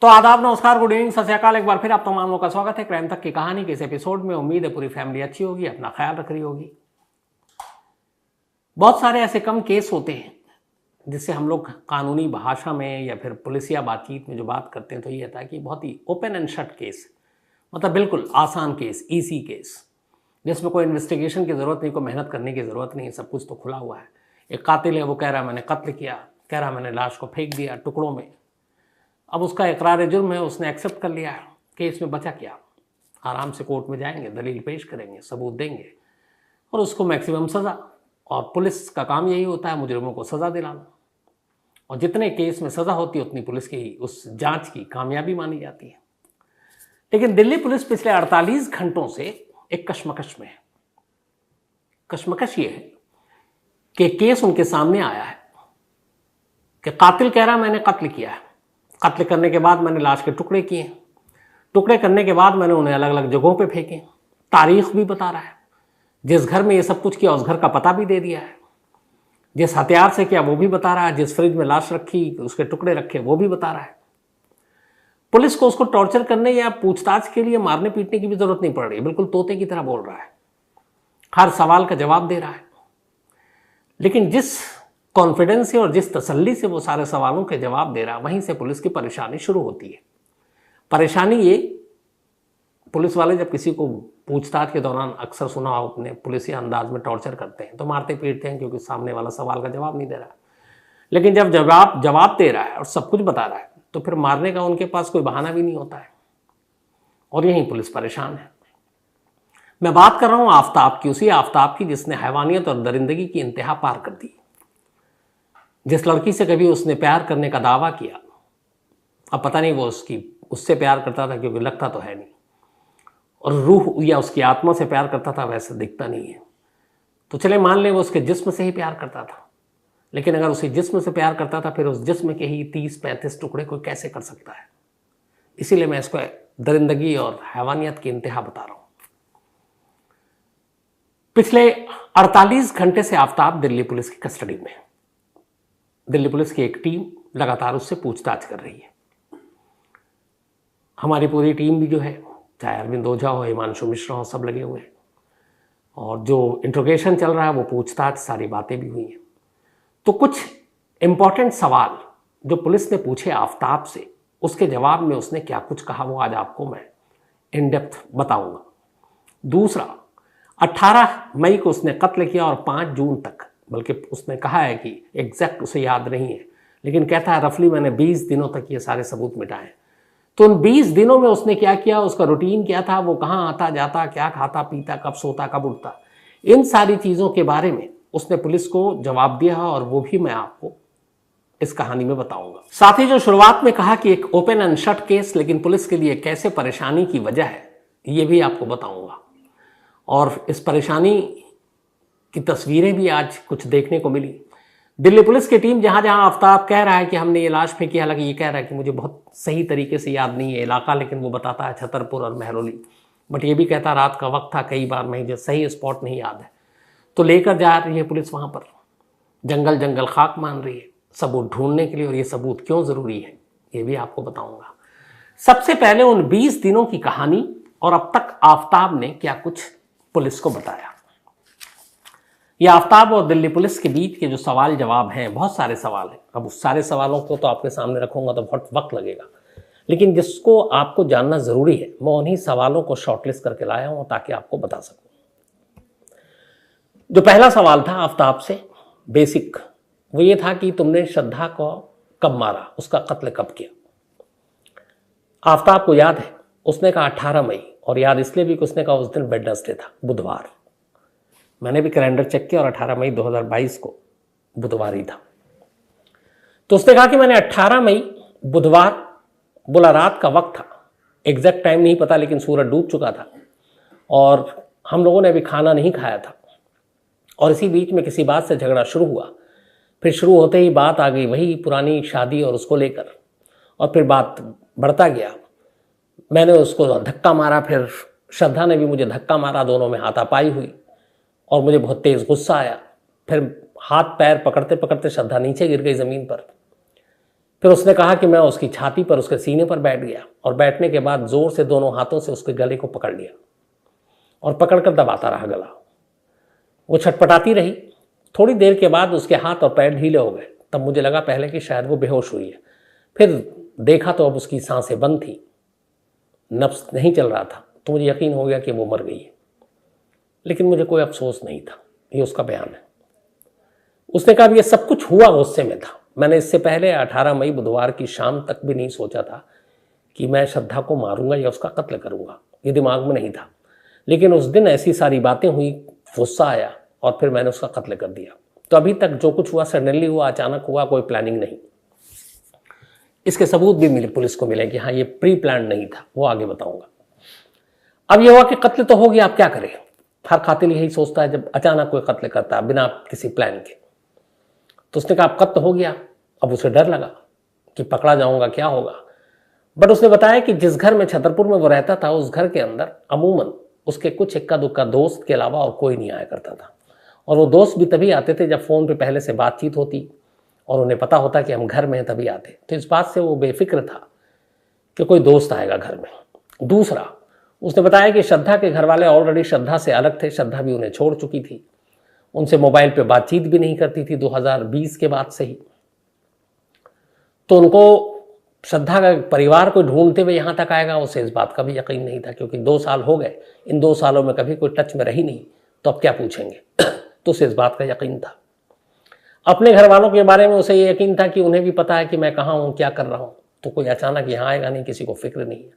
तो आदाब, नमस्कार, गुड इवनिंग, सत श्री अकाल। एक बार फिर आप तमाम लोगों का स्वागत है क्राइम तक की कहानी के इस एपिसोड में। उम्मीद है पूरी फैमिली अच्छी होगी, अपना ख्याल रख रही होगी। बहुत सारे ऐसे कम केस होते हैं जिससे हम लोग कानूनी भाषा में या फिर पुलिसिया बातचीत में जो बात करते हैं तो ये होता है कि बहुत ही ओपन एंड शट केस, मतलब बिल्कुल आसान केस, ईजी केस, जिसमें कोई इन्वेस्टिगेशन की ज़रूरत नहीं, कोई मेहनत करने की ज़रूरत नहीं, सब कुछ तो खुला हुआ है। एक कातिल है, वो कह रहा है मैंने कत्ल किया, कह रहा है मैंने लाश को फेंक दिया टुकड़ों में। अब उसका इकरार जुर्म है, उसने एक्सेप्ट कर लिया है। केस में बचा क्या? आराम से कोर्ट में जाएंगे, दलील पेश करेंगे, सबूत देंगे और उसको मैक्सिमम सज़ा। और पुलिस का काम यही होता है मुजरिमों को सज़ा दिलाना, और जितने केस में सज़ा होती है उतनी पुलिस की उस जांच की कामयाबी मानी जाती है। लेकिन दिल्ली पुलिस पिछले 48 घंटों से एक कश्मकश में है। कश्मकश ये है कि केस उनके सामने आया है कि कातिल कह रहा मैंने कत्ल किया है, कत्ल करने के बाद मैंने लाश के टुकड़े किए, टुकड़े करने के बाद मैंने उन्हें अलग अलग जगहों पे फेंके। तारीख भी बता रहा है, जिस घर में ये सब कुछ किया उस घर का पता भी दे दिया है, जिस हथियार से किया वो भी बता रहा है, जिस फ्रिज में लाश रखी उसके टुकड़े रखे वो भी बता रहा है। पुलिस को उसको टॉर्चर करने या पूछताछ के लिए मारने पीटने की भी जरूरत नहीं पड़ रही, बिल्कुल तोते की तरह बोल रहा है, हर सवाल का जवाब दे रहा है। लेकिन जिस कॉन्फिडेंस से और जिस तसल्ली से वो सारे सवालों के जवाब दे रहा है, वहीं से पुलिस की परेशानी शुरू होती है। परेशानी ये, पुलिस वाले जब किसी को पूछताछ के दौरान अक्सर सुना हो अपने पुलिसिया अंदाज में टॉर्चर करते हैं तो मारते पीटते हैं, क्योंकि सामने वाला सवाल का जवाब नहीं दे रहा है। लेकिन जब जवाब दे रहा है और सब कुछ बता रहा है तो फिर मारने का उनके पास कोई बहाना भी नहीं होता है, और यहीं पुलिस परेशान है। मैं बात कर रहा हूं आफ्ताब की, उसी आफ्ताब की जिसने हैवानियत और दरिंदगी की इंतहा पार कर दी। जिस लड़की से कभी उसने प्यार करने का दावा किया, अब पता नहीं वो उससे प्यार करता था, क्योंकि लगता तो है नहीं, और रूह या उसकी आत्मा से प्यार करता था वैसे दिखता नहीं है, तो चले मान लें वो उसके जिस्म से ही प्यार करता था। लेकिन अगर उसी जिस्म से प्यार करता था फिर उस जिस्म के ही 30-35 टुकड़े कोई कैसे कर सकता है? इसीलिए मैं इसको दरिंदगी और हैवानियत की इंतहा बता रहा हूं। पिछले 48 घंटे से आफ्ताब दिल्ली पुलिस की कस्टडी में है। दिल्ली पुलिस की एक टीम लगातार उससे पूछताछ कर रही है। हमारी पूरी टीम भी जो है, चाहे अरविंद ओझा हो, हिमांशु मिश्रा हो, सब लगे हुए हैं, और जो इंट्रोगेशन चल रहा है वो पूछताछ, सारी बातें भी हुई हैं। तो कुछ इंपॉर्टेंट सवाल जो पुलिस ने पूछे आफ्ताब से, उसके जवाब में उसने क्या कुछ कहा वो आज आपको मैं इन डेप्थ बताऊंगा। दूसरा, 18 मई को उसने कत्ल किया और 5 जून तक, बल्कि उसने कहा है कि एग्जैक्ट उसे याद नहीं है, लेकिन कहता है रफली मैंने 20 दिनों तक ये सारे सबूत मिटाए। तो उन 20 दिनों में उसने क्या किया, उसका रूटीन क्या था, वो कहाँ आता जाता, क्या खाता पीता, कब सोता कब उठता, इन सारी चीज़ों के बारे में उसने पुलिस को जवाब दिया, और वो भी मैं आपको इस कहानी में बताऊंगा। साथ ही जो शुरुआत में कहा कि एक ओपन एंड शट केस, लेकिन पुलिस के लिए कैसे परेशानी की वजह है ये भी आपको बताऊंगा। और इस परेशानी की तस्वीरें भी आज कुछ देखने को मिली। दिल्ली पुलिस की टीम जहां जहां आफ्ताब कह रहा है कि हमने ये लाश फेंकी, हालांकि ये कह रहा है कि मुझे बहुत सही तरीके से याद नहीं है इलाका, लेकिन वो बताता है छतरपुर और मेहरौली, बट ये भी कहता रात का वक्त था, कई बार मुझे सही स्पॉट नहीं याद है। तो लेकर जा रही है पुलिस वहां पर, जंगल जंगल खाक मान रही है सबूत ढूंढने के लिए, और ये सबूत क्यों जरूरी है ये भी आपको बताऊंगा। सबसे पहले उन 20 दिनों की कहानी और अब तक आफ्ताब ने क्या कुछ पुलिस को बताया। ये आफ्ताब और दिल्ली पुलिस के बीच के जो सवाल जवाब हैं, बहुत सारे सवाल हैं। अब उस सारे सवालों को तो आपके सामने रखूंगा तो बहुत वक्त लगेगा, लेकिन जिसको आपको जानना जरूरी है मैं उन्हीं सवालों को शॉर्टलिस्ट करके लाया हूं ताकि आपको बता सकूं। जो पहला सवाल था आफ्ताब से, बेसिक, वो ये था कि तुमने श्रद्धा को कब मारा, उसका कत्ल कब किया। आफ्ताब को याद है, उसने कहा 18 मई, और याद इसलिए भी कि उसने कहा उस दिन वेडनेसडे था, बुधवार। मैंने भी कैलेंडर चेक किया और 18 मई 2022 को बुधवार ही था। तो उसने कहा कि मैंने 18 मई बुधवार, बोला रात का वक्त था, एग्जैक्ट टाइम नहीं पता, लेकिन सूरज डूब चुका था और हम लोगों ने अभी खाना नहीं खाया था, और इसी बीच में किसी बात से झगड़ा शुरू हुआ। फिर शुरू होते ही बात आ गई वही पुरानी शादी और उसको लेकर, और फिर बात बढ़ता गया। मैंने उसको धक्का मारा, फिर श्रद्धा ने भी मुझे धक्का मारा, दोनों में हाथापाई हुई और मुझे बहुत तेज गुस्सा आया। फिर हाथ पैर पकड़ते पकड़ते श्रद्धा नीचे गिर गई ज़मीन पर। फिर उसने कहा कि मैं उसकी छाती पर, उसके सीने पर बैठ गया और बैठने के बाद जोर से दोनों हाथों से उसके गले को पकड़ लिया और पकड़कर दबाता रहा गला। वो छटपटाती रही। थोड़ी देर के बाद उसके हाथ और पैर ढीले हो गए। तब मुझे लगा पहले कि शायद वो बेहोश हुई है। फिर देखा तो अब उसकी सांसें बंद थी, नब्ज नहीं चल रहा था। तो मुझे यकीन हो गया कि वो मर गई है। लेकिन मुझे कोई अफसोस नहीं था। ये उसका बयान है। उसने कहा ये सब कुछ हुआ गुस्से में था। मैंने इससे पहले 18 मई बुधवार की शाम तक भी नहीं सोचा था कि मैं श्रद्धा को मारूंगा या उसका कत्ल करूंगा। ये दिमाग में नहीं था। लेकिन उस दिन ऐसी सारी बातें हुई, गुस्सा आया और फिर मैंने उसका कत्ल कर दिया। तो अभी तक जो कुछ हुआ सडनली हुआ, अचानक हुआ, कोई प्लानिंग नहीं। इसके सबूत भी मिले, पुलिस को मिले कि हाँ ये प्री प्लान नहीं था। वो आगे बताऊंगा। अब ये हुआ कि कत्ल तो हो गया, अब क्या करें। हर कातिल यही सोचता है जब अचानक कोई कत्ल करता है बिना किसी प्लान के। तो उसने कहा अब कत्ल हो गया। अब उसे डर लगा कि पकड़ा जाऊंगा, क्या होगा। बट उसने बताया कि जिस घर में छतरपुर में वो रहता था, उस घर के अंदर अमूमन उसके कुछ इक्का दुक्का दोस्त के अलावा और कोई नहीं आया करता था। और वो दोस्त भी तभी आते थे जब फ़ोन पे पहले से बातचीत होती और उन्हें पता होता कि हम घर में हैं तभी आते। तो इस बात से वो बेफिक्र था कि कोई दोस्त आएगा घर में। दूसरा, उसने बताया कि श्रद्धा के घर वाले ऑलरेडी श्रद्धा से अलग थे। श्रद्धा भी उन्हें छोड़ चुकी थी। उनसे मोबाइल पे बातचीत भी नहीं करती थी 2020 के बाद से ही। तो उनको श्रद्धा का परिवार को ढूंढते हुए यहाँ तक आएगा, उसे इस बात का भी यकीन नहीं था, क्योंकि 2 साल हो गए। इन 2 सालों में कभी कोई टच में रही नहीं, तो अब क्या पूछेंगे। तो उसे इस बात का यकीन था। अपने घर वालों के बारे में उसे ये यकीन था कि उन्हें भी पता है कि मैं कहाँ हूँ, क्या कर रहा हूँ। तो कोई अचानक यहाँ आएगा नहीं, किसी को फिक्र नहीं है।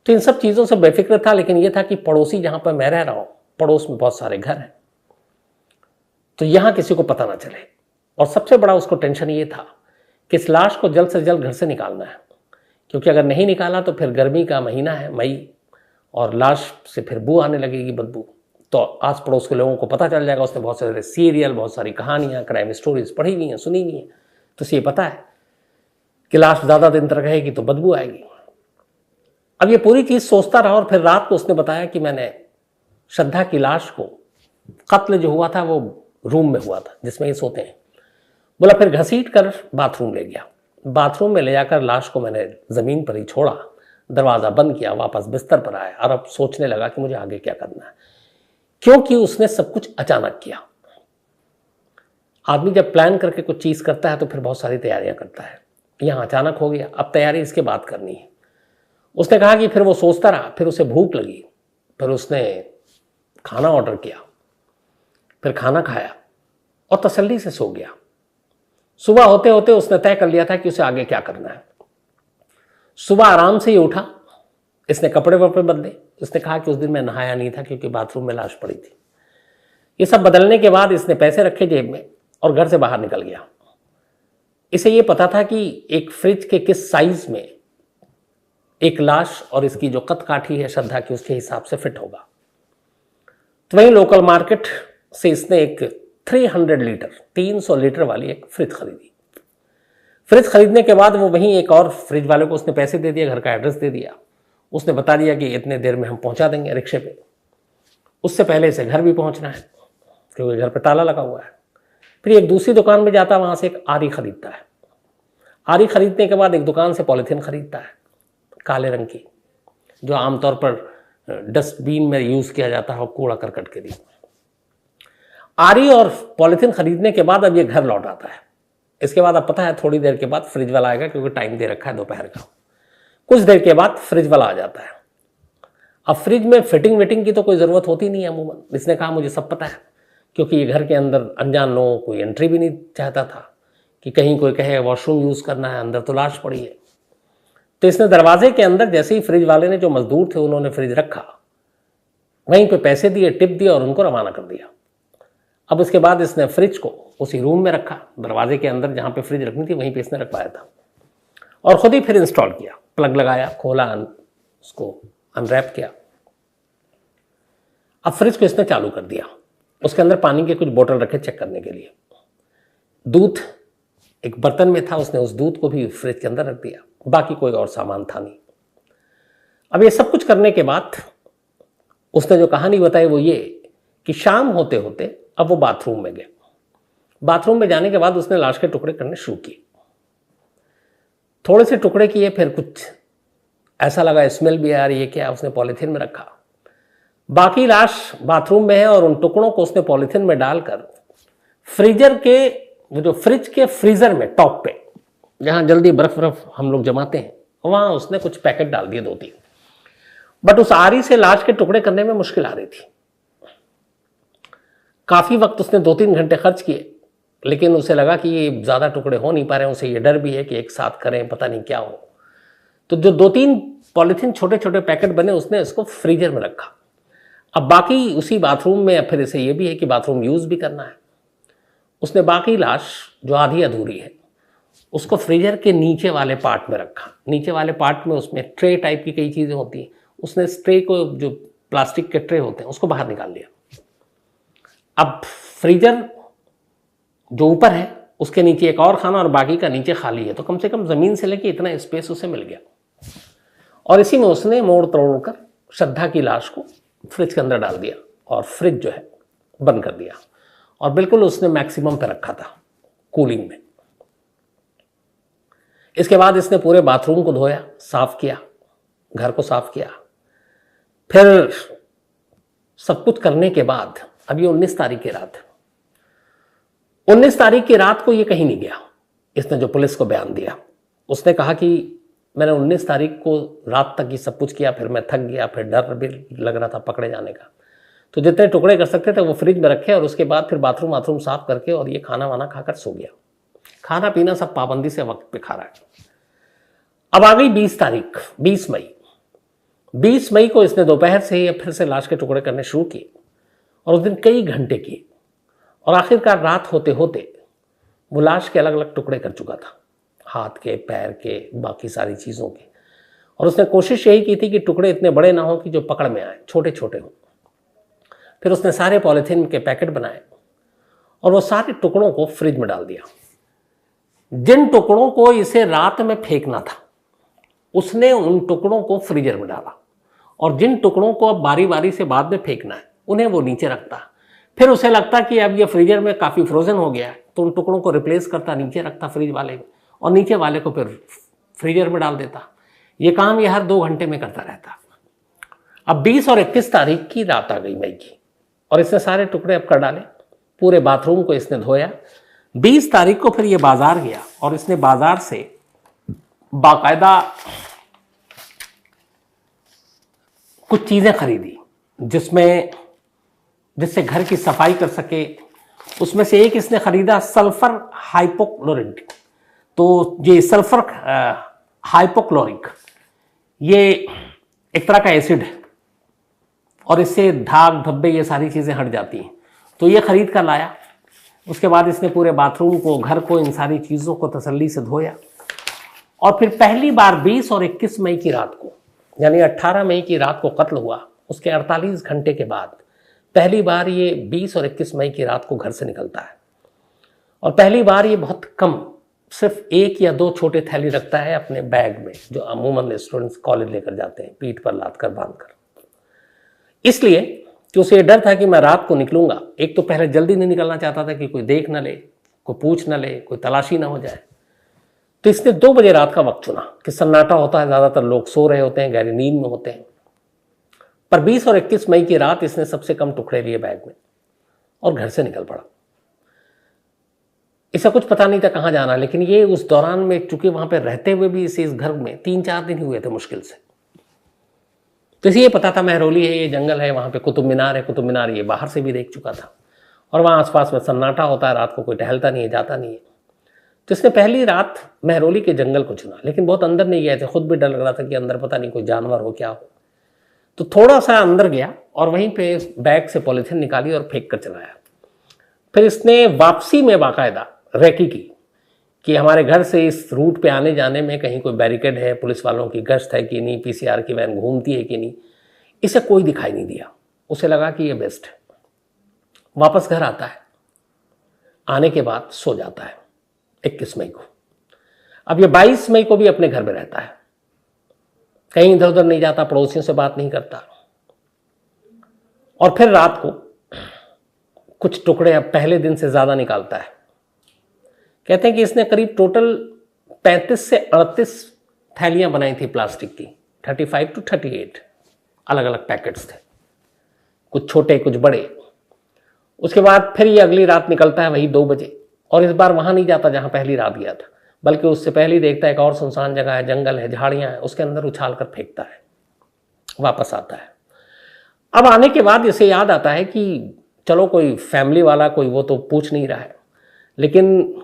तो इन सब चीज़ों से बेफिक्र था। लेकिन यह था कि पड़ोसी जहाँ पर मैं रह रहा हूँ, पड़ोस में बहुत सारे घर हैं, तो यहाँ किसी को पता ना चले। और सबसे बड़ा उसको टेंशन ये था कि इस लाश को जल्द से जल्द घर से निकालना है, क्योंकि अगर नहीं निकाला तो फिर गर्मी का महीना है, मई, और लाश से फिर बू आने लगेगी, बदबू। तो आस पड़ोस के लोगों को पता चल जाएगा। उसने बहुत सारे सीरियल, बहुत सारी कहानियाँ, क्राइम स्टोरीज पढ़ी हुई हैं, सुनी हुई हैं। तो उसे ये पता है कि लाश ज़्यादा दिन तक रहेगी तो बदबू आएगी। अब ये पूरी चीज़ सोचता रहा और फिर रात को उसने बताया कि मैंने श्रद्धा की लाश को, कत्ल जो हुआ था वो रूम में हुआ था जिसमें ये सोते हैं। बोला फिर घसीट कर बाथरूम ले गया। बाथरूम में ले जाकर लाश को मैंने ज़मीन पर ही छोड़ा, दरवाज़ा बंद किया, वापस बिस्तर पर आया और अब सोचने लगा कि मुझे आगे क्या करना है, क्योंकि उसने सब कुछ अचानक किया। आदमी जब प्लान करके कुछ चीज़ करता है तो फिर बहुत सारी तैयारियां करता है। यहाँ अचानक हो गया, अब तैयारी इसके बाद करनी है। उसने कहा कि फिर वो सोचता रहा, फिर उसे भूख लगी, फिर उसने खाना ऑर्डर किया, फिर खाना खाया और तसल्ली से सो गया। सुबह होते होते उसने तय कर लिया था कि उसे आगे क्या करना है। सुबह आराम से ही उठा, इसने कपड़े वपड़े बदले। इसने कहा कि उस दिन मैं नहाया नहीं था क्योंकि बाथरूम में लाश पड़ी थी। ये सब बदलने के बाद इसने पैसे रखे जेब में और घर से बाहर निकल गया। इसे ये पता था कि एक फ्रिज के किस साइज में एक लाश और इसकी जो कद काठी है श्रद्धा की, उसके हिसाब से फिट होगा। तो वहीं लोकल मार्केट से इसने एक 300 लीटर वाली एक फ्रिज खरीदी। फ्रिज खरीदने के बाद वो वहीं एक और फ्रिज वाले को उसने पैसे दे दिए, घर का एड्रेस दे दिया। उसने बता दिया कि इतने देर में हम पहुंचा देंगे रिक्शे पे। उससे पहले इसे घर भी पहुंचना है क्योंकि घर पे ताला लगा हुआ है। फिर एक दूसरी दुकान में जाता, वहां से एक आरी खरीदता है। आरी खरीदने के बाद एक दुकान से पॉलीथीन खरीदता है काले रंग की, जो आमतौर पर डस्टबिन में यूज किया जाता है और कूड़ा करकट के लिए। आरी और पॉलीथीन खरीदने के बाद अब ये घर लौट आता है। इसके बाद अब पता है थोड़ी देर के बाद फ्रिज वाला आएगा, क्योंकि टाइम दे रखा है दोपहर का। कुछ देर के बाद फ्रिज वाला आ जाता है। अब फ्रिज में फिटिंग विटिंग की तो कोई ज़रूरत होती नहीं है अमूमन। इसने कहा मुझे सब पता है, क्योंकि ये घर के अंदर अनजान लोगों कोई एंट्री भी नहीं चाहता था कि कहीं कोई कहे वॉशरूम यूज़ करना है, अंदर तो लाश पड़ी है। तो इसने दरवाजे के अंदर जैसे ही फ्रिज वाले ने, जो मजदूर थे उन्होंने फ्रिज रखा, वहीं पे पैसे दिए, टिप दिया और उनको रवाना कर दिया। अब उसके बाद इसने फ्रिज को उसी रूम में रखा, दरवाजे के अंदर जहाँ पे फ्रिज रखनी थी वहीं पे इसने रखवाया था, और खुद ही फिर इंस्टॉल किया। प्लग लगाया, खोला, उसको अनरैप किया। अब फ्रिज को इसने चालू कर दिया। उसके अंदर पानी के कुछ बोतल रखे चेक करने के लिए। दूध एक बर्तन में था, उसने उस दूध को भी फ्रिज के अंदर रख दिया। बाकी कोई और सामान था नहीं। अब ये सब कुछ करने के बाद उसने जो कहानी बताई वो ये कि शाम होते होते अब वो बाथरूम में गया। बाथरूम में जाने के बाद उसने लाश के टुकड़े करने शुरू किए। थोड़े से टुकड़े किए, फिर कुछ ऐसा लगा स्मेल भी आ रही है, क्या उसने पॉलीथीन में रखा। बाकी लाश बाथरूम में है और उन टुकड़ों को उसने पॉलीथीन में डालकर फ्रीजर के, जो फ्रिज के फ्रीजर में टॉप पे जहां जल्दी बर्फ हम लोग जमाते हैं, वहां उसने कुछ पैकेट डाल दिए 2-3। बट उस आरी से लाश के टुकड़े करने में मुश्किल आ रही थी। काफी वक्त उसने 2-3 घंटे खर्च किए, लेकिन उसे लगा कि ये ज्यादा टुकड़े हो नहीं पा रहे हैं। उसे ये डर भी है कि एक साथ करें पता नहीं क्या हो। तो जो 2-3 पॉलीथीन छोटे छोटे पैकेट बने, उसने इसको फ्रीजर में रखा। अब बाकी उसी बाथरूम में, फिर इसे ये भी है कि बाथरूम यूज भी करना है। उसने बाकी लाश जो आधी अधूरी है उसको फ्रीजर के नीचे वाले पार्ट में रखा। नीचे वाले पार्ट में उसमें ट्रे टाइप की कई चीजें होती हैं। उसने इस ट्रे को, जो प्लास्टिक के ट्रे होते हैं, उसको बाहर निकाल लिया। अब फ्रीजर जो ऊपर है उसके नीचे एक और खाना और बाकी का नीचे खाली है, तो कम से कम जमीन से लेके इतना स्पेस उसे मिल गया। और इसी में उसने मोड़ तोड़ कर श्रद्धा की लाश को फ्रिज के अंदर डाल दिया और फ्रिज जो है बंद कर दिया। और बिल्कुल उसने मैक्सिमम पे रखा था, कूलिंग में। इसके बाद इसने पूरे बाथरूम को धोया, साफ किया, घर को साफ किया। फिर सब कुछ करने के बाद, अब ये 19 तारीख की रात है। 19 तारीख की रात को ये कहीं नहीं गया। इसने जो पुलिस को बयान दिया, उसने कहा कि मैंने 19 तारीख को रात तक ये सब कुछ किया, फिर मैं थक गया, फिर डर भी लग रहा था पकड़े जाने का। तो जितने टुकड़े कर सकते थे वो फ्रिज में रखे और उसके बाद फिर बाथरूम साफ करके और ये खाना वाना खाकर सो गया। खाना पीना सब पाबंदी से वक्त पे खा रहा है। अब आ गई 20 तारीख, 20 मई। 20 मई को इसने दोपहर से ही फिर से लाश के टुकड़े करने शुरू किए और उस दिन कई घंटे किए। और आखिरकार रात होते होते वो लाश के अलग अलग टुकड़े कर चुका था, हाथ के, पैर के, बाकी सारी चीज़ों के। और उसने कोशिश यही की थी कि टुकड़े इतने बड़े ना हो कि जो पकड़ में आए, छोटे छोटे हों। फिर उसने सारे पॉलीथीन के पैकेट बनाए और वो सारे टुकड़ों को फ्रिज में डाल दिया। जिन टुकड़ों को इसे रात में फेंकना था उसने उन टुकड़ों को फ्रीजर में डाला, और जिन टुकड़ों को अब बारी बारी से बाद में फेंकना है उन्हें वो नीचे रखता। फिर उसे लगता कि अब ये फ्रीजर में काफ़ी फ्रोजन हो गया है, तो उन टुकड़ों को रिप्लेस करता, नीचे रखता फ्रिज वाले में, और नीचे वाले को फिर फ्रीजर में डाल देता। ये काम ये हर 2 घंटे में करता रहता। अब 20 और 21 तारीख की रात आ गई मई की, और इसने सारे टुकड़े अब कर डाले। पूरे बाथरूम को इसने धोया। 20 तारीख को फिर ये बाजार गया और इसने बाजार से बाकायदा कुछ चीजें खरीदी जिससे घर की सफाई कर सके। उसमें से एक इसने खरीदा सल्फर हाइपोक्लोरिक। तो ये सल्फर हाइपोक्लोरिक ये एक तरह का एसिड है और इससे दाग धब्बे ये सारी चीजें हट जाती हैं। तो ये खरीद कर लाया। उसके बाद इसने पूरे बाथरूम को, घर को, इन सारी चीजों को तसल्ली से धोया। और फिर पहली बार 20 और 21 मई की रात को, यानी 18 मई की रात को कत्ल हुआ, उसके 48 घंटे के बाद पहली बार ये 20 और 21 मई की रात को घर से निकलता है। और पहली बार ये बहुत कम, सिर्फ 1 या 2 छोटे थैली रखता है अपने बैग में, जो अमूमन स्टूडेंट्स कॉलेज लेकर जाते हैं, पीठ पर लाद कर बांध कर। इसलिए कि उसे डर था कि मैं रात को निकलूंगा। एक तो पहले जल्दी नहीं निकलना चाहता था कि कोई देख ना ले, कोई पूछ ना ले, कोई तलाशी ना हो जाए। तो इसने 2 बजे रात का वक्त चुना कि सन्नाटा होता है, ज्यादातर लोग सो रहे होते हैं, गहरी नींद में होते हैं। पर 20 और 21 मई की रात इसने सबसे कम टुकड़े लिए बैग में और घर से निकल पड़ा। इसे कुछ पता नहीं था कहाँ जाना, लेकिन ये उस दौरान में, चूंकि वहां पर रहते हुए भी इसे इस घर में 3-4 दिन ही हुए थे मुश्किल से, तो इसे ये पता था महरौली है, ये जंगल है, वहां पे कुतुब मीनार है। कुतुब मीनार ये बाहर से भी देख चुका था और वहां आसपास में सन्नाटा होता है, रात को कोई टहलता नहीं है, जाता नहीं है। तो इसने पहली रात महरौली के जंगल को चुना, लेकिन बहुत अंदर नहीं गए थे, खुद भी डर लग रहा था कि अंदर पता नहीं कोई जानवर हो, क्या हो। तो थोड़ा सा अंदर गया और वहीं पे बैग से पॉलीथीन निकाली और फेंक कर चलाया। फिर इसने वापसी में बाकायदा रेकी की कि हमारे घर से इस रूट पे आने जाने में कहीं कोई बैरिकेड है, पुलिस वालों की गश्त है कि नहीं, पीसीआर की वैन घूमती है कि नहीं। इसे कोई दिखाई नहीं दिया। उसे लगा कि ये बेस्ट है। वापस घर आता है, आने के बाद सो जाता है 21 मई को। अब ये 22 मई को भी अपने घर में रहता है, कहीं इधर उधर नहीं जाता, पड़ोसियों से बात नहीं करता। और फिर रात को कुछ टुकड़े अब पहले दिन से ज्यादा निकालता है। कहते हैं कि इसने करीब टोटल 35 से 38 थैलियां बनाई थी प्लास्टिक की, 35 to 38 अलग अलग पैकेट्स थे, कुछ छोटे कुछ बड़े। उसके बाद फिर ये अगली रात निकलता है वही 2 बजे, और इस बार वहां नहीं जाता जहां पहली रात गया था, बल्कि उससे पहले ही देखता है एक और सुनसान जगह है, जंगल है, झाड़ियां हैं, उसके अंदर उछाल कर फेंकता है, वापस आता है। अब आने के बाद इसे याद आता है कि चलो कोई फैमिली वाला कोई वो तो पूछ नहीं रहा है, लेकिन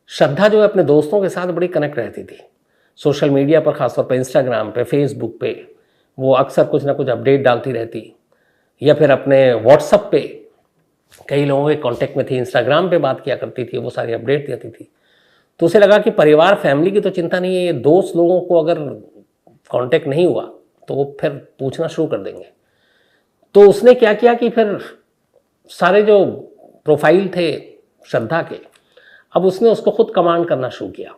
श्रद्धा जो है अपने दोस्तों के साथ बड़ी कनेक्ट रहती थी। सोशल मीडिया पर, खासतौर पर इंस्टाग्राम पे, फेसबुक पे वो अक्सर कुछ ना कुछ अपडेट डालती रहती, या फिर अपने व्हाट्सएप पे कई लोगों के कांटेक्ट में थी, इंस्टाग्राम पे बात किया करती थी, वो सारी अपडेट देती थी। तो उसे लगा कि परिवार फैमिली की तो चिंता नहीं है, ये दोस्त लोगों को अगर कांटेक्ट नहीं हुआ तो वो फिर पूछना शुरू कर देंगे। तो उसने क्या किया कि फिर सारे जो प्रोफाइल थे श्रद्धा के, अब उसने उसको खुद कमांड करना शुरू किया।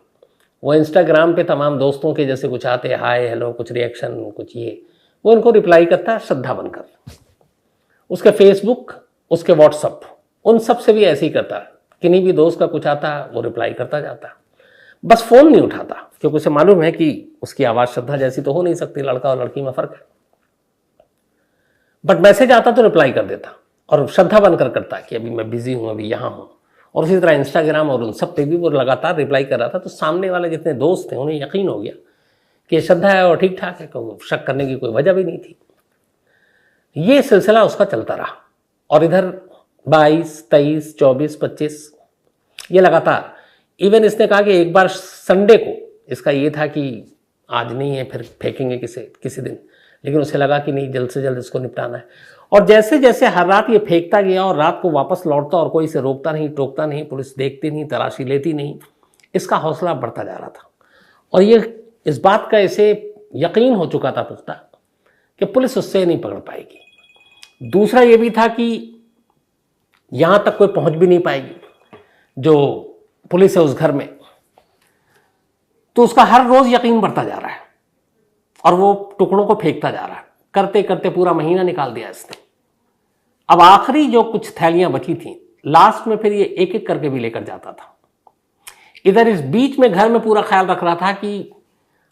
वो इंस्टाग्राम पे तमाम दोस्तों के जैसे कुछ आते, हाय हेलो, कुछ रिएक्शन, कुछ ये, वो उनको रिप्लाई करता है श्रद्धा बनकर। उसके फेसबुक, उसके व्हाट्सअप, उन सब से भी ऐसे ही करता है, किन्हीं भी दोस्त का कुछ आता वो रिप्लाई करता जाता, बस फोन नहीं उठाता, क्योंकि उसे मालूम है कि उसकी आवाज श्रद्धा जैसी तो हो नहीं सकती, लड़का और लड़की में फर्क है। बट मैसेज आता तो रिप्लाई कर देता, और श्रद्धा बनकर करता कि अभी मैं बिजी हूं, अभी यहां हूं। और उसी तरह इंस्टाग्राम और उन सब पे भी वो लगातार रिप्लाई कर रहा था। तो सामने वाले जितने दोस्त थे उन्हें यकीन हो गया कि श्रद्धा है और ठीक ठाक है, शक करने की कोई वजह भी नहीं थी। ये सिलसिला उसका चलता रहा, और इधर 22, 23, 24, 25 ये लगातार। इवन इसने कहा कि एक बार संडे को, इसका ये था कि आज नहीं है, फिर फेंकेंगे किसी दिन, लेकिन उसे लगा कि नहीं, जल्द से जल्द इसको निपटाना है। और जैसे जैसे हर रात ये फेंकता गया और रात को वापस लौटता और कोई इसे रोकता नहीं, टोकता नहीं, पुलिस देखती नहीं, तलाशी लेती नहीं, इसका हौसला बढ़ता जा रहा था। और ये इस बात का इसे यकीन हो चुका था पुख्ता कि पुलिस उससे नहीं पकड़ पाएगी। दूसरा ये भी था कि यहां तक कोई पहुंच भी नहीं पाएगी जो पुलिस है उस घर में। तो उसका हर रोज यकीन बढ़ता जा रहा है और वो टुकड़ों को फेंकता जा रहा है। करते करते पूरा महीना निकाल दिया इसने। अब आखिरी जो कुछ थैलियां बची थी, लास्ट में फिर ये एक एक करके भी लेकर जाता था। इधर इस बीच में घर में पूरा ख्याल रख रहा था कि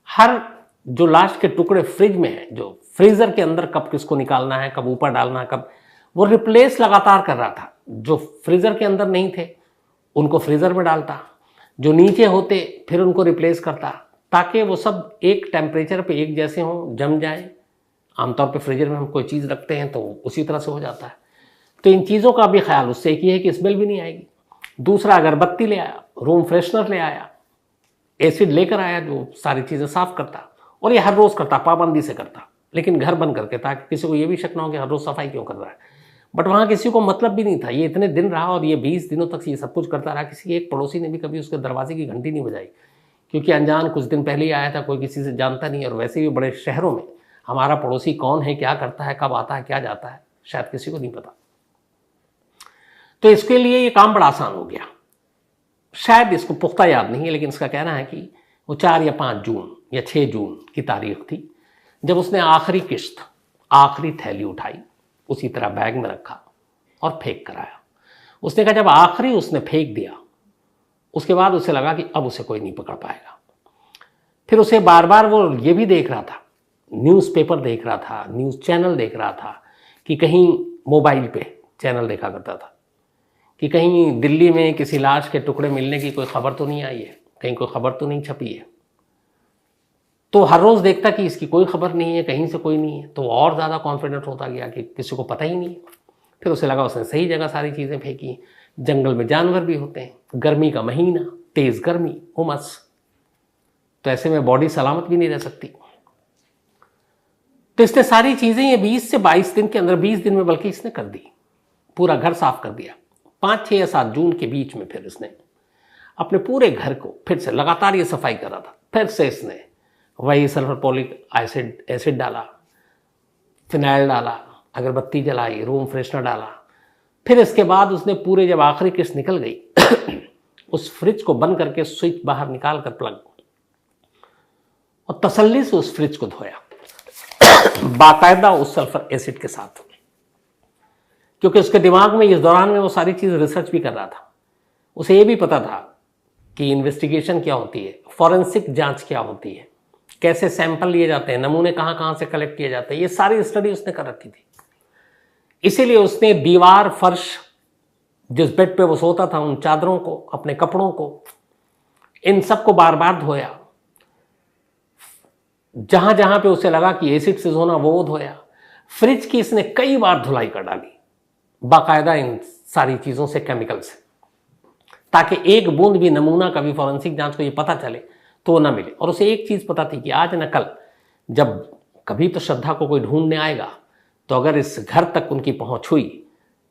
हर जो लास्ट के टुकड़े फ्रिज में है, जो फ्रीजर के अंदर कब किसको निकालना है, कब ऊपर डालना है, कब, वो रिप्लेस लगातार कर रहा था। जो फ्रीजर के अंदर नहीं थे उनको फ्रीजर में डालता, जो नीचे होते फिर उनको रिप्लेस करता, ताकि वो सब एक टेम्परेचर पे एक जैसे हों, जम जाए। आमतौर पे फ्रीजर में हम कोई चीज़ रखते हैं तो उसी तरह से हो जाता है। तो इन चीज़ों का भी ख्याल, उससे एक ये है कि स्मेल भी नहीं आएगी। दूसरा, अगरबत्ती ले आया, रूम फ्रेशनर ले आया, एसिड लेकर आया जो सारी चीज़ें साफ करता, और ये हर रोज़ करता, पाबंदी से करता, लेकिन घर बंद करके, ताकि किसी को ये भी शक ना हो कि हर रोज़ सफाई क्यों कर रहा है। बट वहाँ किसी को मतलब भी नहीं था। ये इतने दिन रहा और ये 20 दिनों तक ये सब कुछ करता रहा। किसी एक पड़ोसी ने भी कभी उसके दरवाजे की घंटी नहीं बजाई, क्योंकि अनजान कुछ दिन पहले ही आया था, कोई किसी से जानता नहीं। और वैसे भी बड़े शहरों में हमारा पड़ोसी कौन है, क्या करता है, कब आता है, क्या जाता है, शायद किसी को नहीं पता। तो इसके लिए ये काम बड़ा आसान हो गया। शायद इसको पुख्ता याद नहीं है, लेकिन इसका कहना है कि वो 4 या 5 जून या 6 जून की तारीख थी जब उसने आखिरी किश्त, आखिरी थैली उठाई, उसी तरह बैग में रखा और फेंक कर आया। उसने कहा जब आखिरी उसने फेंक दिया, उसके बाद उसे लगा कि अब उसे कोई नहीं पकड़ पाएगा। फिर उसे बार बार वो ये भी देख रहा था, न्यूज़पेपर देख रहा था, न्यूज़ चैनल देख रहा था, कि कहीं मोबाइल पे चैनल देखा करता था कि कहीं दिल्ली में किसी लाश के टुकड़े मिलने की कोई खबर तो नहीं आई है, कहीं कोई खबर तो नहीं छपी है। तो हर रोज़ देखता कि इसकी कोई खबर नहीं है, कहीं से कोई नहीं है, तो और ज़्यादा कॉन्फिडेंट होता गया कि किसी को पता ही नहीं है। फिर उसे लगा उसने सही जगह सारी चीज़ें फेंकी। जंगल में जानवर भी होते हैं, गर्मी का महीना, तेज़ गर्मी, उमस, तो ऐसे में बॉडी सलामत भी नहीं रह सकती। तो इसने सारी चीज़ें ये 20 से 22 दिन के अंदर, 20 दिन में बल्कि इसने कर दी, पूरा घर साफ कर दिया। 5, 6 या 7 जून के बीच में फिर इसने अपने पूरे घर को फिर से लगातार ये सफाई कर रहा था। फिर से इसने वही सल्फरपोलिक एसिड डाला, फिनाइल डाला, अगरबत्ती जलाई, रूम फ्रेशनर डाला। फिर इसके बाद उसने पूरे, जब आखिरी किस्त निकल गई उस फ्रिज को बंद करके स्विच बाहर निकाल कर प्लग, और तसल्ली से उस फ्रिज को धोया बाकायदा उस सल्फर एसिड के साथ, क्योंकि उसके दिमाग में इस दौरान में वो सारी चीज़ रिसर्च भी कर रहा था। उसे ये भी पता था कि इन्वेस्टिगेशन क्या होती है, फॉरेंसिक जांच क्या होती है, कैसे सैंपल लिए जाते हैं, नमूने कहाँ कहाँ से कलेक्ट किए जाते हैं, ये सारी स्टडी उसने कर रखी थी। इसीलिए उसने दीवार, फर्श, जिस बेड पे वो सोता था, उन चादरों को, अपने कपड़ों को, इन सबको बार बार धोया। जहां जहां पे उसे लगा कि एसिड से धोना वो धोया। फ्रिज की इसने कई बार धुलाई कर डाली बाकायदा इन सारी चीजों से, केमिकल से, ताकि एक बूंद भी नमूना कभी फॉरेंसिक जांच को ये पता चले तो ना मिले। और उसे एक चीज पता थी कि आज न कल जब कभी तो श्रद्धा को कोई ढूंढने आएगा, तो अगर इस घर तक उनकी पहुंच हुई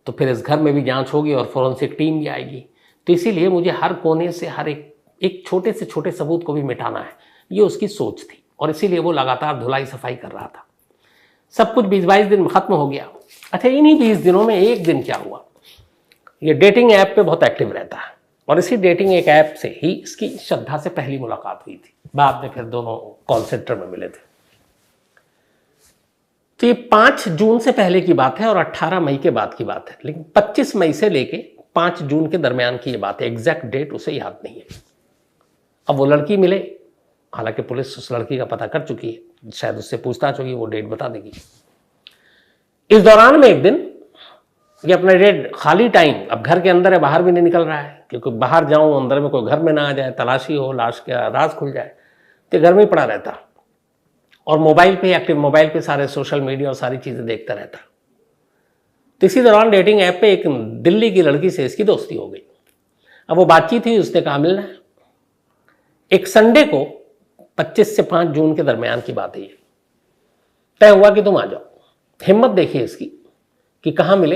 तो फिर इस घर में भी जांच होगी और फॉरेंसिक टीम भी आएगी। तो इसीलिए मुझे हर कोने से हर एक छोटे से छोटे सबूत को भी मिटाना है, ये उसकी सोच थी। और इसीलिए वो लगातार धुलाई सफाई कर रहा था। सब कुछ 20-22 दिन में खत्म हो गया। अच्छा, इन्हीं 20 दिनों में एक दिन क्या हुआ, ये डेटिंग ऐप पे बहुत एक्टिव रहता है और इसी डेटिंग एक ऐप से ही इसकी श्रद्धा से पहली मुलाकात हुई थी। बाद में फिर दोनों कॉल सेंटर में मिले थे। तो ये 5 जून से पहले की बात है और 18 मई के बाद की बात है, लेकिन 25 मई से लेके 5 जून के दरमियान की ये बात है। एग्जैक्ट डेट उसे याद नहीं है। अब वो लड़की मिले, हालांकि पुलिस उस लड़की का पता कर चुकी है, शायद उससे पूछताछ होगी, वो डेट बता देगी। इस दौरान में एक दिन ये अपना डेट, खाली टाइम, अब घर के अंदर है, बाहर भी नहीं निकल रहा है, क्योंकि बाहर जाऊं अंदर में कोई घर में ना आ जाए, तलाशी हो, लाश का राज खुल जाए, तो घर में ही पड़ा रहता और मोबाइल पे एक्टिव, मोबाइल पे सारे सोशल मीडिया और सारी चीजें देखता रहता। तो इसी दौरान डेटिंग ऐप पे एक दिल्ली की लड़की से इसकी दोस्ती हो गई। अब वो बातचीत हुई, उसने कहा मिलना है। एक संडे को 25 से 5 जून के दरमियान की बात है ये। तय हुआ कि तुम आ जाओ। हिम्मत देखिए इसकी कि कहाँ मिले।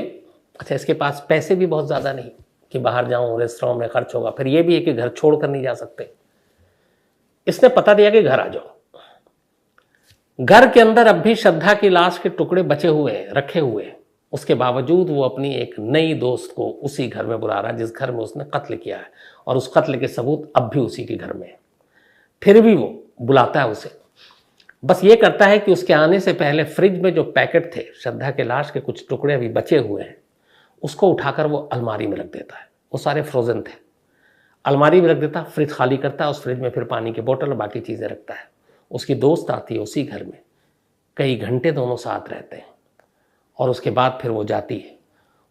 अच्छा, इसके पास पैसे भी बहुत ज़्यादा नहीं कि बाहर जाऊं, रेस्टोरेंट में खर्च होगा, फिर ये भी है कि घर छोड़ कर नहीं जा सकते। इसने पता दिया कि घर आ जाओ। घर के अंदर अब भी श्रद्धा की लाश के टुकड़े बचे हुए हैं, रखे हुए हैं। उसके बावजूद वो अपनी एक नई दोस्त को उसी घर में बुला रहा है जिस घर में उसने कत्ल किया है, और उस कत्ल के सबूत अब भी उसी के घर में है। फिर भी वो बुलाता है उसे। बस ये करता है कि उसके आने से पहले फ्रिज में जो पैकेट थे, श्रद्धा के लाश के कुछ टुकड़े अभी बचे हुए हैं, उसको उठाकर वो अलमारी में रख देता है। वो सारे फ्रोजन थे, अलमारी में रख देता, फ्रिज खाली करता है, उस फ्रिज में फिर पानी की बोतल और बाकी चीज़ें रखता है। उसकी दोस्त आती है उसी घर में, कई घंटे दोनों साथ रहते हैं और उसके बाद फिर वो जाती है।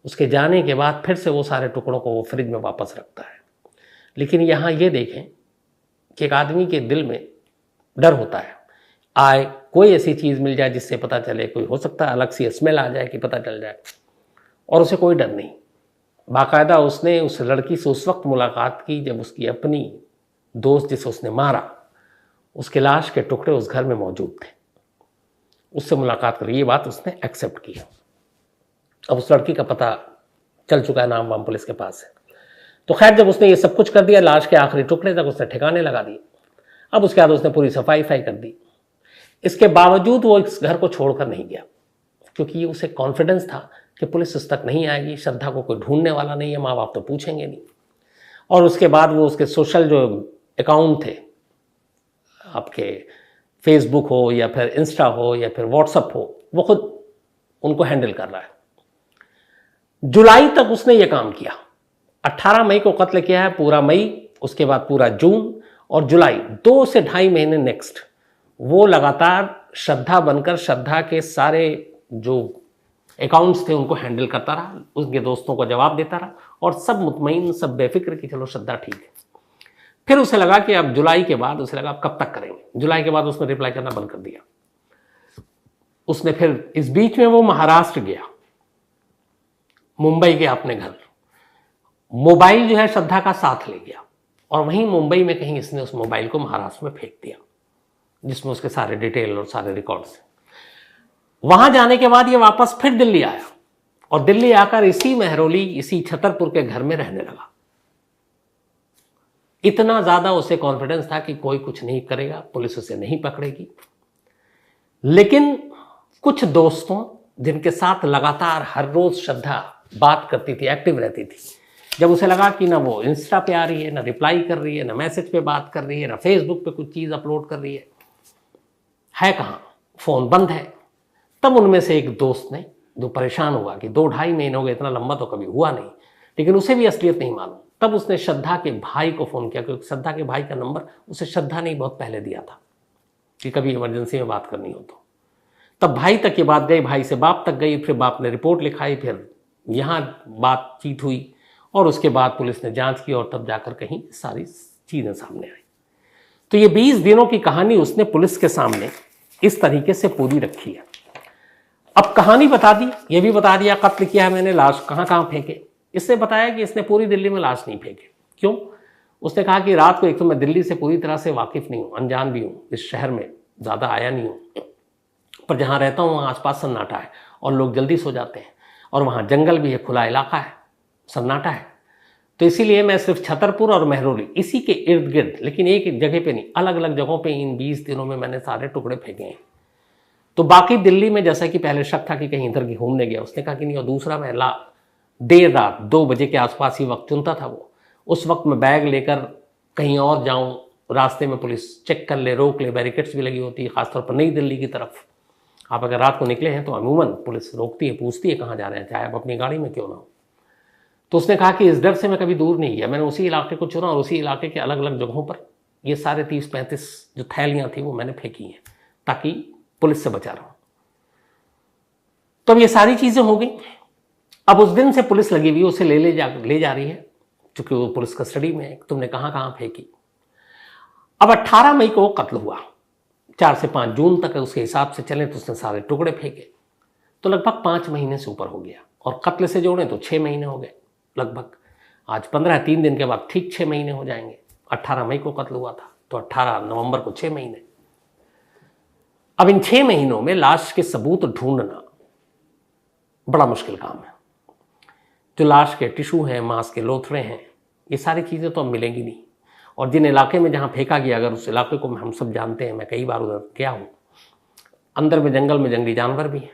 उसके जाने के बाद फिर से वो सारे टुकड़ों को वो फ्रिज में वापस रखता है। लेकिन यहाँ ये देखें कि एक आदमी के दिल में डर होता है, आए कोई ऐसी चीज़ मिल जाए जिससे पता चले, कोई हो सकता है अलग सी स्मेल आ जाए कि पता चल जाए, और उसे कोई डर नहीं। बाकायदा उसने उस लड़की से उस वक्त मुलाकात की जब उसकी अपनी दोस्त जिसे उसने मारा, उसके लाश के टुकड़े उस घर में मौजूद थे। उससे मुलाकात करी, ये बात उसने एक्सेप्ट की। अब उस लड़की का पता चल चुका है, नाम वाम पुलिस के पास है। तो खैर, जब उसने ये सब कुछ कर दिया, लाश के आखिरी टुकड़े तक उसने ठिकाने लगा दिए। अब उसके बाद उसने पूरी सफाई कर दी। इसके बावजूद वो इस घर को छोड़कर नहीं गया, क्योंकि उसे कॉन्फिडेंस था कि पुलिस उस तक नहीं आएगी, श्रद्धा को कोई ढूंढने वाला नहीं है, माँ बाप तो पूछेंगे नहीं। और उसके बाद वो उसके सोशल जो अकाउंट थे, आपके फेसबुक हो या फिर इंस्टा हो या फिर व्हाट्सएप हो, वो खुद उनको हैंडल कर रहा है। जुलाई तक उसने ये काम किया। 18 मई को कत्ल किया है, पूरा मई, उसके बाद पूरा जून और जुलाई, 2 से 2.5 महीने नेक्स्ट वो लगातार श्रद्धा बनकर श्रद्धा के सारे जो अकाउंट्स थे उनको हैंडल करता रहा, उसके दोस्तों को जवाब देता रहा, और सब मुतमईन, सब बेफिक्र कि चलो श्रद्धा ठीक है। फिर उसे लगा कि अब जुलाई के बाद, उसे लगा अब कब तक करेंगे। जुलाई के बाद उसने रिप्लाई करना बंद कर दिया। उसने फिर इस बीच में वो महाराष्ट्र गया, मुंबई गया अपने घर, मोबाइल जो है श्रद्धा का साथ ले गया, और वहीं मुंबई में कहीं इसने उस मोबाइल को महाराष्ट्र में फेंक दिया जिसमें उसके सारे डिटेल और सारे रिकॉर्ड्स। वहां जाने के बाद ये वापस फिर दिल्ली आया और दिल्ली आकर इसी मेहरौली, इसी छतरपुर के घर में रहने लगा। इतना ज्यादा उसे कॉन्फिडेंस था कि कोई कुछ नहीं करेगा, पुलिस उसे नहीं पकड़ेगी। लेकिन कुछ दोस्तों जिनके साथ लगातार हर रोज श्रद्धा बात करती थी, एक्टिव रहती थी, जब उसे लगा कि ना वो इंस्टा पे आ रही है, ना रिप्लाई कर रही है, ना मैसेज पे बात कर रही है, ना फेसबुक पे कुछ चीज़ अपलोड कर रही है कहाँ, फ़ोन बंद है, तब उनमें से एक दोस्त ने, जो परेशान हुआ कि 2-2.5 महीने हो गए, इतना लंबा तो कभी हुआ नहीं, लेकिन उसे भी असलियत नहीं मालूम, तब उसने श्रद्धा के भाई को फ़ोन किया, क्योंकि श्रद्धा के भाई का नंबर उसे श्रद्धा ने बहुत पहले दिया था कि कभी इमरजेंसी में बात करनी हो तो। तब भाई तक ये बात गई, भाई से बाप तक गई, फिर बाप ने रिपोर्ट लिखाई, फिर यहाँ बातचीत हुई और उसके बाद पुलिस ने जांच की और तब जाकर कहीं सारी चीज़ें सामने आई। तो ये 20 दिनों की कहानी उसने पुलिस के सामने इस तरीके से पूरी रखी है। अब कहानी बता दी, ये भी बता दिया कत्ल किया है मैंने, लाश कहाँ कहाँ फेंके। इससे बताया कि इसने पूरी दिल्ली में लाश नहीं फेंके। क्यों? उसने कहा कि रात को, एक तो मैं दिल्ली से पूरी तरह से वाकिफ़ नहीं हूँ, अनजान भी हूँ, इस शहर में ज़्यादा आया नहीं हूँ, पर जहाँ रहता हूँ वहाँ आसपास सन्नाटा है और लोग जल्दी सो जाते हैं और वहाँ जंगल भी है, खुला इलाका है, सन्नाटा है। तो इसीलिए मैं सिर्फ छतरपुर और महरौली इसी के इर्द गिर्द, लेकिन एक जगह पे नहीं, अलग अलग जगहों पे इन 20 दिनों में मैंने सारे टुकड़े फेंके हैं। तो बाकी दिल्ली में जैसा कि पहले शक था कि कहीं इधर की घूमने गया, उसने कहा कि नहीं। और दूसरा, मैं देर रात 2 बजे के आसपास ही वक्त चुनता था वो, उस वक्त मैं बैग लेकर कहीं और जाऊं, रास्ते में पुलिस चेक कर ले, रोक ले, बैरिकेड्स भी लगी होती है, खासतौर पर नई दिल्ली की तरफ। आप अगर रात को निकले हैं तो अमूमन पुलिस रोकती है, पूछती है कहाँ जा रहे हैं, चाहे आप अपनी गाड़ी में क्यों ना हो। तो उसने कहा कि इस डर से मैं कभी दूर नहीं गया, मैंने उसी इलाके को चुना और उसी इलाके के अलग अलग जगहों पर ये सारे 30-35 जो थैलियाँ थी वो मैंने फेंकी हैं ताकि पुलिस से बचा रहूं। तो अब ये सारी चीज़ें हो गई। अब उस दिन से पुलिस लगी हुई, उसे ले जा रही है, चूंकि वो पुलिस कस्टडी में है। तुमने कहाँ फेंकी। अब 18 मई को कत्ल हुआ, 4 से 5 जून तक उसके हिसाब से चले तो उसने सारे टुकड़े फेंके, तो लगभग 5 महीने से ऊपर हो गया। और कत्ल से जोड़ें तो 6 महीने हो गए लगभग। आज 15, 3 दिन के बाद ठीक 6 महीने हो जाएंगे। 18 मई को कत्ल हुआ था तो 18 नवंबर को 6 महीने। अब इन 6 महीनों में लाश के सबूत ढूंढना बड़ा मुश्किल काम है। जो लाश के टिश्यू हैं, मांस के लोथड़े हैं, ये सारी चीज़ें तो अब मिलेंगी नहीं। और जिन इलाके में जहाँ फेंका गया, अगर उस इलाके को हम सब जानते हैं, मैं कई बार उधर गया हूँ, अंदर में जंगल में जंगली जानवर भी हैं,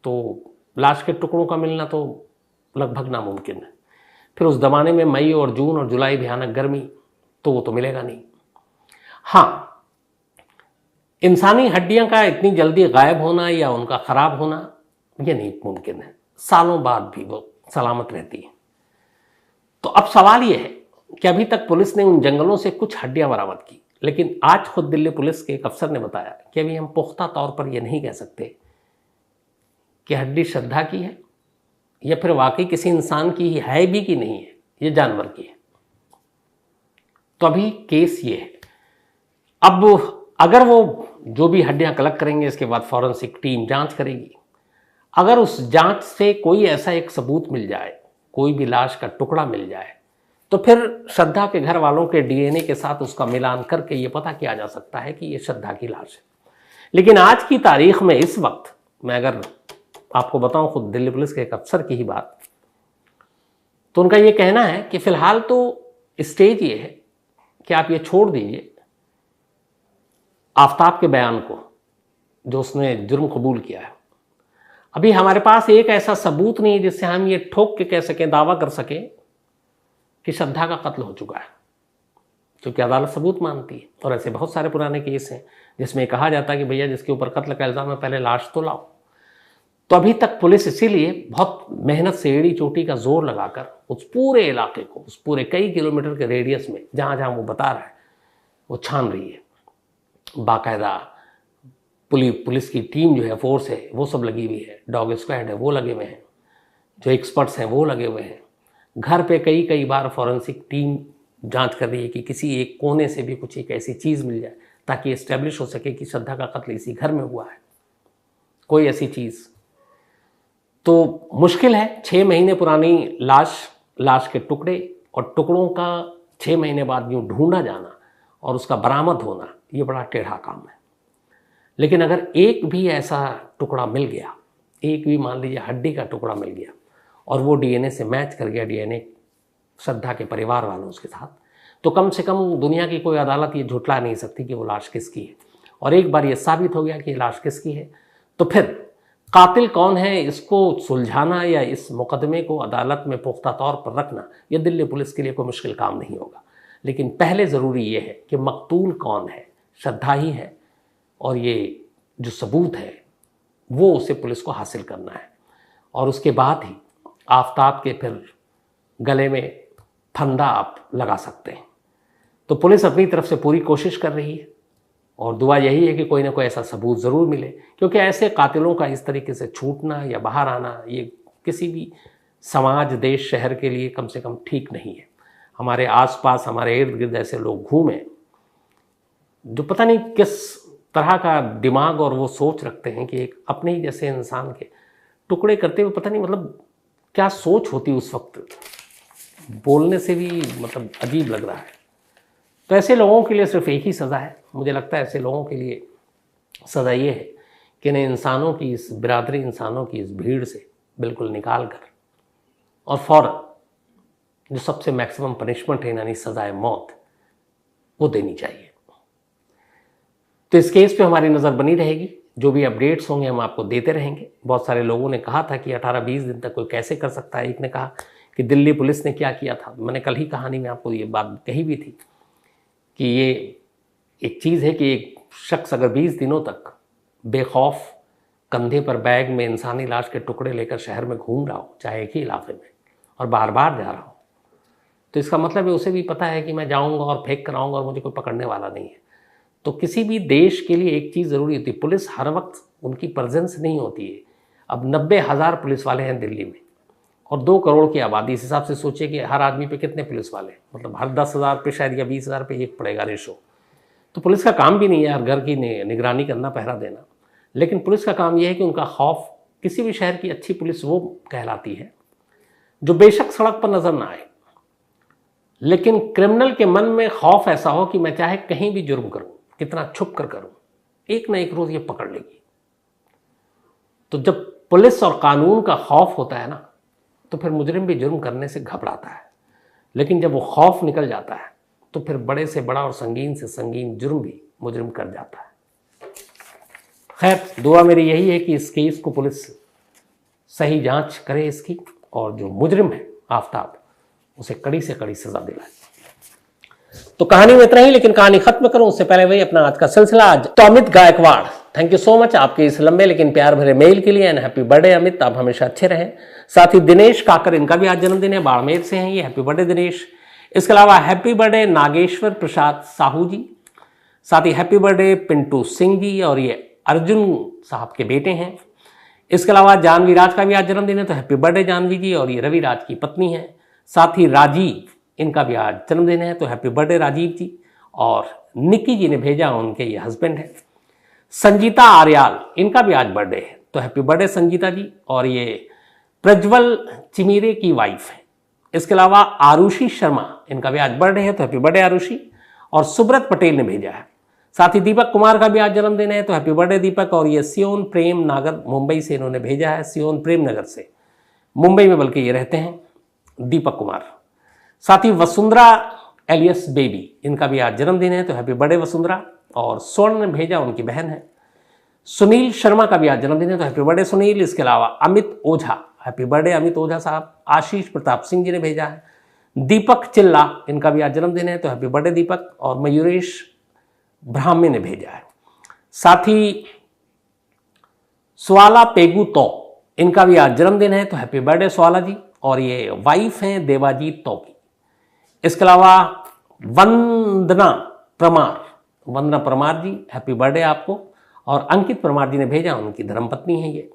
तो लाश के टुकड़ों का मिलना तो लगभग नामुमकिन है। फिर उस ज़माने में मई और जून और जुलाई भयानक गर्मी, तो वो तो मिलेगा नहीं। हाँ, इंसानी हड्डियां का इतनी जल्दी गायब होना या उनका ख़राब होना ये नहीं मुमकिन है, सालों बाद भी वो सलामत रहती है। तो अब सवाल ये है कि अभी तक पुलिस ने उन जंगलों से कुछ हड्डियां बरामद की, लेकिन आज खुद दिल्ली पुलिस के एक अफसर ने बताया कि अभी हम पुख्ता तौर पर यह नहीं कह सकते कि हड्डी श्रद्धा की है या फिर वाकई किसी इंसान की है भी कि नहीं है, ये जानवर की है। तो अभी केस ये है। अब अगर वो जो भी हड्डियां कलेक्ट करेंगे, इसके बाद फॉरेंसिक टीम जांच करेगी। अगर उस जांच से कोई ऐसा एक सबूत मिल जाए, कोई भी लाश का टुकड़ा मिल जाए, तो फिर श्रद्धा के घर वालों के डीएनए के साथ उसका मिलान करके ये पता किया जा सकता है कि ये श्रद्धा की लाश है। लेकिन आज की तारीख में, इस वक्त मैं अगर आपको बताऊं खुद दिल्ली पुलिस के एक अफसर की ही बात, तो उनका ये कहना है कि फिलहाल तो स्टेज ये है कि आप ये छोड़ दीजिए आफ्ताब के बयान को, जो उसने जुर्म कबूल किया है। अभी हमारे पास एक ऐसा सबूत नहीं है जिससे हम ये ठोक के कह सकें, दावा कर सकें कि श्रद्धा का कत्ल हो चुका है, क्योंकि अदालत सबूत मानती है। और ऐसे बहुत सारे पुराने केस हैं जिसमें कहा जाता है कि भैया जिसके ऊपर कत्ल का इल्ज़ाम है पहले लाश तो लाओ। तो अभी तक पुलिस इसीलिए बहुत मेहनत से एड़ी चोटी का जोर लगाकर उस पूरे इलाके को, उस पूरे कई किलोमीटर के रेडियस में जहाँ जहाँ वो बता रहा है वो छान रही है। बाकायदा पुलिस की टीम जो है, फोर्स है, वो सब लगी हुई है, डॉग स्क्वाड है वो लगे हुए हैं, जो एक्सपर्ट्स हैं वो लगे हुए हैं। घर पे कई बार फॉरेंसिक टीम जांच कर रही है कि किसी एक कोने से भी कुछ एक ऐसी चीज़ मिल जाए ताकि इस्टेब्लिश हो सके कि श्रद्धा का कत्ल इसी घर में हुआ है, कोई ऐसी चीज़। तो मुश्किल है। 6 महीने पुरानी लाश के टुकड़े और टुकड़ों का 6 महीने बाद यूँ ढूंढा जाना और उसका बरामद होना, ये बड़ा टेढ़ा काम है। लेकिन अगर एक भी ऐसा टुकड़ा मिल गया, एक भी मान लीजिए हड्डी का टुकड़ा मिल गया और वो डीएनए से मैच कर गया, डीएनए श्रद्धा के परिवार वालों के साथ, तो कम से कम दुनिया की कोई अदालत ये झुठला नहीं सकती कि वो लाश किसकी है। और एक बार ये साबित हो गया कि लाश किसकी है, तो फिर कातिल कौन है इसको सुलझाना या इस मुकदमे को अदालत में पुख्ता तौर पर रखना, ये दिल्ली पुलिस के लिए कोई मुश्किल काम नहीं होगा। लेकिन पहले ज़रूरी ये है कि मकतूल कौन है, श्रद्धा ही है, और ये जो सबूत है वो उसे पुलिस को हासिल करना है। और उसके बाद ही आफ्ताब के फिर गले में फंदा आप लगा सकते हैं। तो पुलिस अपनी तरफ से पूरी कोशिश कर रही है और दुआ यही है कि कोई ना कोई ऐसा सबूत ज़रूर मिले, क्योंकि ऐसे कातिलों का इस तरीके से छूटना या बाहर आना ये किसी भी समाज, देश, शहर के लिए कम से कम ठीक नहीं है। हमारे आसपास, हमारे इर्द गिर्द ऐसे लोग घूमें जो पता नहीं किस तरह का दिमाग और वो सोच रखते हैं कि एक अपने ही जैसे इंसान के टुकड़े करते हुए, पता नहीं मतलब क्या सोच होती उस वक्त, बोलने से भी मतलब अजीब लग रहा है। तो ऐसे लोगों के लिए सिर्फ एक ही सज़ा है, मुझे लगता है ऐसे लोगों के लिए सज़ा ये है कि इन्हें इंसानों की, इस बिरादरी इंसानों की इस भीड़ से बिल्कुल निकाल कर और फ़ौरन जो सबसे मैक्सिमम पनिशमेंट है, यानी सज़ाए मौत, वो देनी चाहिए। तो इस केस पे हमारी नज़र बनी रहेगी, जो भी अपडेट्स होंगे हम आपको देते रहेंगे। बहुत सारे लोगों ने कहा था कि 18-20 दिन तक कोई कैसे कर सकता है। एक ने कहा कि दिल्ली पुलिस ने क्या किया था। मैंने कल ही कहानी में आपको ये बात कही भी थी कि ये एक चीज़ है कि एक शख्स अगर 20 दिनों तक बेखौफ कंधे पर बैग में इंसानी लाश के टुकड़े लेकर शहर में घूम रहा हो, चाहे एक ही इलाके में, और बार बार जा रहा हो, तो इसका मतलब है उसे भी पता है कि मैं जाऊंगा और फेंक कर आऊँगा और मुझे कोई पकड़ने वाला नहीं है। तो किसी भी देश के लिए एक चीज़ ज़रूरी होती है, पुलिस हर वक्त उनकी प्रेजेंस नहीं होती है। अब 90,000 पुलिस वाले हैं दिल्ली में और 2 करोड़ की आबादी, इस हिसाब से सोचिए कि हर आदमी पे कितने पुलिस वाले, मतलब हर 10,000 पे शायद या 20,000 पे एक पड़ेगा रेशो। तो पुलिस का काम भी नहीं है हर घर की निगरानी करना, पहरा देना, लेकिन पुलिस का काम यह है कि उनका खौफ, किसी भी शहर की अच्छी पुलिस वो कहलाती है जो बेशक सड़क पर नजर ना आए, लेकिन क्रिमिनल के मन में खौफ ऐसा हो कि मैं चाहे कहीं भी जुर्म करूं, कितना छुप कर करूं, एक ना एक रोज ये पकड़ लेगी। तो जब पुलिस और कानून का खौफ होता है ना, तो फिर मुजरिम भी जुर्म करने से घबराता है। लेकिन जब वो खौफ निकल जाता है तो फिर बड़े से बड़ा और संगीन से संगीन जुर्म भी मुजरिम कर जाता है। खैर, दुआ मेरी यही है कि इस केस को पुलिस सही जांच करे इसकी, और जो मुजरिम है आफ्ताब, उसे कड़ी से कड़ी सजा दिलाए। तो कहानी में इतना ही, लेकिन कहानी खत्म करूं उससे पहले वही अपना आज का सिलसिला। आज तो Amit Gaikwad, thank you so much आपके इस लंबे लेकिन प्यार भरे मेल के लिए, एंड हैप्पी बर्थडे अमित, आप हमेशा अच्छे रहें। साथ ही दिनेश काकर, इनका भी आज जन्मदिन है, बाड़मेर से हैं ये, हैप्पी बर्थडे दिनेश। इसके अलावा हैप्पी बर्थडे नागेश्वर प्रसाद साहू जी, साथ ही हैप्पी बर्थडे पिंटू सिंह जी, और ये अर्जुन साहब के बेटे हैं। इसके अलावा जानवी राज का भी आज जन्मदिन है, तो हैप्पी बर्थडे जानवी जी, और ये रवि राज की पत्नी है। साथ ही राजीव, इनका भी आज जन्मदिन है, तो हैप्पी बर्थडे राजीव जी। और निक्की जी ने भेजा, उनके ये हस्बैंड है। संजीता आर्याल, इनका भी आज बर्थडे है, तो हैप्पी बर्थडे संजीता जी। और ये प्रज्वल चिमीरे की वाइफ है। इसके अलावा आरुषि शर्मा, इनका भी आज बर्थडे है, तो हैप्पी बर्थडे आरुषि। और सुब्रत पटेल ने भेजा है। साथ ही दीपक कुमार का भी आज जन्मदिन है, तो हैप्पी बर्थडे दीपक। और ये सियोन प्रेम नागर, मुंबई से इन्होंने भेजा है, सियोन प्रेम नगर से, मुंबई में बल्कि ये रहते हैं, दीपक कुमार। साथ ही वसुंधरा एलियस बेबी, इनका भी आज जन्मदिन है, तो हैप्पी बर्थडे वसुंधरा। और स्वर्ण ने भेजा, उनकी बहन है। सुनील शर्मा का भी आज जन्मदिन है, तो हैप्पी बर्थडे सुनील। इसके अलावा अमित ओझा, हैप्पी बर्थडे अमित ओझा साहब। आशीष प्रताप सिंह जी ने भेजा है। दीपक चिल्ला, इनका भी आज जन्मदिन है, तो हैप्पी बर्थडे दीपक। और मयूरेश ब्राह्मणे ने भेजा है। साथ ही स्वाला पेगू तो, इनका भी आज जन्मदिन है, तो हैप्पी बर्थडे स्वाला जी। और ये वाइफ हैं देवाजीत तो की। इसके अलावा वंदना परमार जी, हैप्पी बर्थडे आपको। और अंकित परमार जी ने भेजा, उनकी धर्मपत्नी है ये।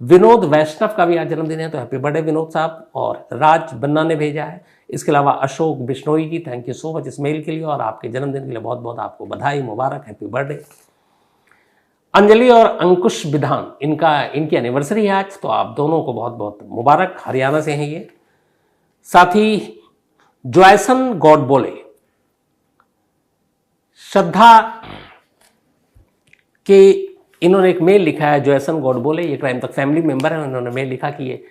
विनोद वैष्णव का भी आज जन्मदिन है, तो हैप्पी बर्थडे विनोद साहब। और राज बन्ना ने भेजा है। इसके अलावा अशोक बिश्नोई जी, थैंक यू सो मच इस मेल के लिए, और आपके जन्मदिन के लिए बहुत बहुत आपको बधाई, मुबारक, हैप्पी बर्थडे। अंजलि और अंकुश विधान, इनकी एनिवर्सरी है आज, तो आप दोनों को बहुत बहुत मुबारक, हरियाणा से हैं ये। साथ ही जॉयसन गॉडबोले, श्रद्धा के इन्होंने एक मेल लिखा है। जॉयसन गॉडबोले ये क्राइम तक फैमिली मेंबर है, उन्होंने मेल लिखा कि ये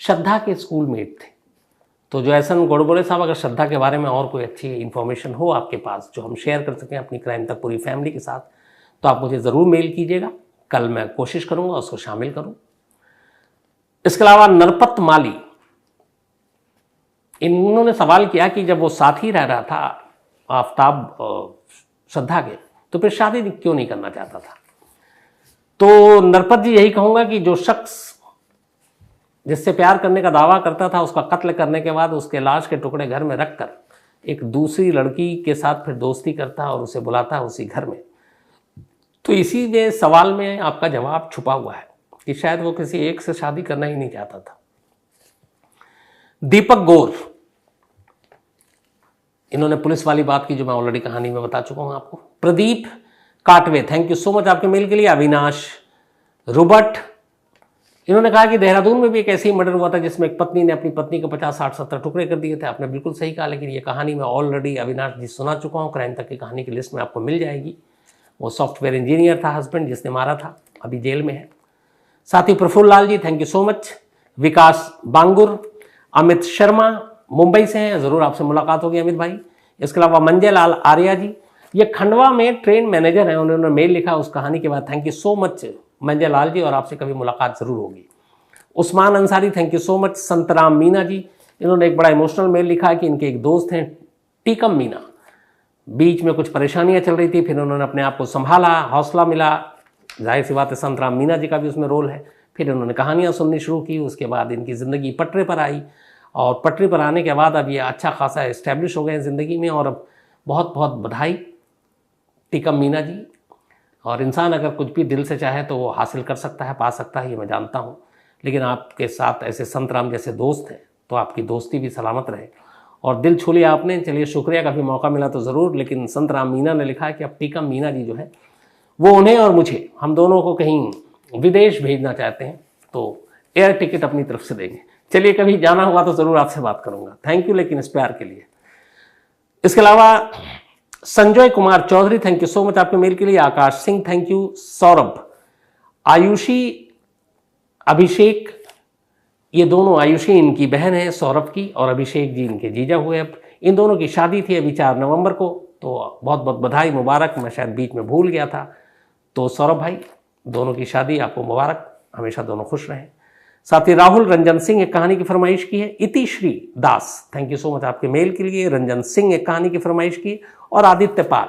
श्रद्धा के स्कूलमेट थे। तो जॉयसन गॉडबोले साहब, अगर श्रद्धा के बारे में और कोई अच्छी इन्फॉर्मेशन हो आपके पास जो हम शेयर कर सकें अपनी क्राइम तक पूरी फैमिली के साथ, तो आप मुझे ज़रूर मेल कीजिएगा, कल मैं कोशिश करूंगा उसको शामिल करूं। इसके अलावा नरपत माली, इन्होंने सवाल किया कि जब वो साथ ही रह रहा था आफ्ताब श्रद्धा के, तो फिर शादी क्यों नहीं करना चाहता था। तो नरपत जी, यही कहूंगा कि जो शख्स जिससे प्यार करने का दावा करता था, उसका कत्ल करने के बाद उसके लाश के टुकड़े घर में रखकर एक दूसरी लड़की के साथ फिर दोस्ती करता और उसे बुलाता उसी घर में। तो इसी में सवाल में आपका जवाब छुपा हुआ है कि शायद वो किसी एक से शादी करना ही नहीं चाहता था। दीपक गौर, इन्होंने पुलिस वाली बात की जो मैं ऑलरेडी कहानी में बता चुका हूं आपको। Pradeep Katwe, thank you so much आपके मेल के लिए। अविनाश रुबट, इन्होंने कहा कि देहरादून में भी एक ऐसे ही मर्डर हुआ था जिसमें एक पत्नी ने अपनी पत्नी को 50, 60, 70 टुकड़े कर दिए थे। आपने बिल्कुल सही कहा, लेकिन ये कहानी मैं ऑलरेडी अविनाश जी सुना चुका हूँ। क्राइम तक की कहानी की लिस्ट में आपको मिल जाएगी। वो सॉफ्टवेयर इंजीनियर था हस्बैंड जिसने मारा था, अभी जेल में है। साथ ही Praful Lal ji, thank you so much. विकास बांगुर, अमित शर्मा मुंबई से हैं, ज़रूर आपसे मुलाकात होगी अमित भाई। इसके अलावा मंजय लाल आर्या जी, ये खंडवा में ट्रेन मैनेजर हैं, उन्होंने मेल लिखा उस कहानी के बाद। Thank you so much Manjay Lal ji, और आपसे कभी मुलाकात ज़रूर होगी। Usman Ansari, thank you so much. Santram Meena ji, इन्होंने एक बड़ा इमोशनल मेल लिखा कि इनके एक दोस्त हैं टीकम मीना, बीच में कुछ परेशानियां चल रही थी, फिर उन्होंने अपने आप को संभाला, हौसला मिला। जाहिर सी बात है संतराम मीना जी का भी उसमें रोल है। फिर उन्होंने कहानियाँ सुननी शुरू की, उसके बाद इनकी ज़िंदगी पटरी पर आई, और पटरी पर आने के बाद अब ये अच्छा खासा इस्टेब्लिश हो गए हैं ज़िंदगी में। और अब बहुत बहुत बधाई टीकम मीना जी। और इंसान अगर कुछ भी दिल से चाहे तो वो हासिल कर सकता है, पा सकता है, ये मैं जानता हूँ। लेकिन आपके साथ ऐसे संतराम जैसे दोस्त हैं तो आपकी दोस्ती भी सलामत रहे। और दिल छू लिया आपने, चलिए शुक्रिया, कभी मौका मिला तो ज़रूर। लेकिन संतराम मीना ने लिखा है कि अब टीकम मीना जी जो है वो उन्हें और मुझे, हम दोनों को कहीं विदेश भेजना चाहते हैं, तो एयर टिकट अपनी तरफ से देंगे। चलिए कभी जाना हुआ तो ज़रूर आपसे बात करूँगा। थैंक यू लेकिन इस प्यार के लिए। इसके अलावा Sanjay Kumar Chaudhary, thank you so much आपके मेल के लिए। Akash Singh, thank you. सौरभ, आयुषी, अभिषेक, ये दोनों, आयुषी इनकी बहन है सौरभ की, और अभिषेक जी इनके जीजा हुए। अब इन दोनों की शादी थी अभी 4 नवंबर को, तो बहुत बहुत बधाई, मुबारक। मैं शायद बीच में भूल गया था। तो सौरभ भाई, दोनों की शादी आपको मुबारक, हमेशा दोनों खुश रहें। साथ ही राहुल रंजन सिंह एक कहानी की फरमाइश की है। इतिश्री दास, थैंक यू सो मच आपके मेल के लिए। रंजन सिंह एक कहानी की फरमाइश की, और आदित्य पाल।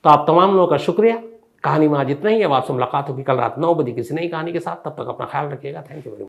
तो आप तमाम लोगों का शुक्रिया। कहानी में आज इतना ही। अब आपसे मुलाकात होगी कल रात 9 बजे किसी नई कहानी के साथ। तब तक अपना ख्याल रखिएगा। Thank you very much.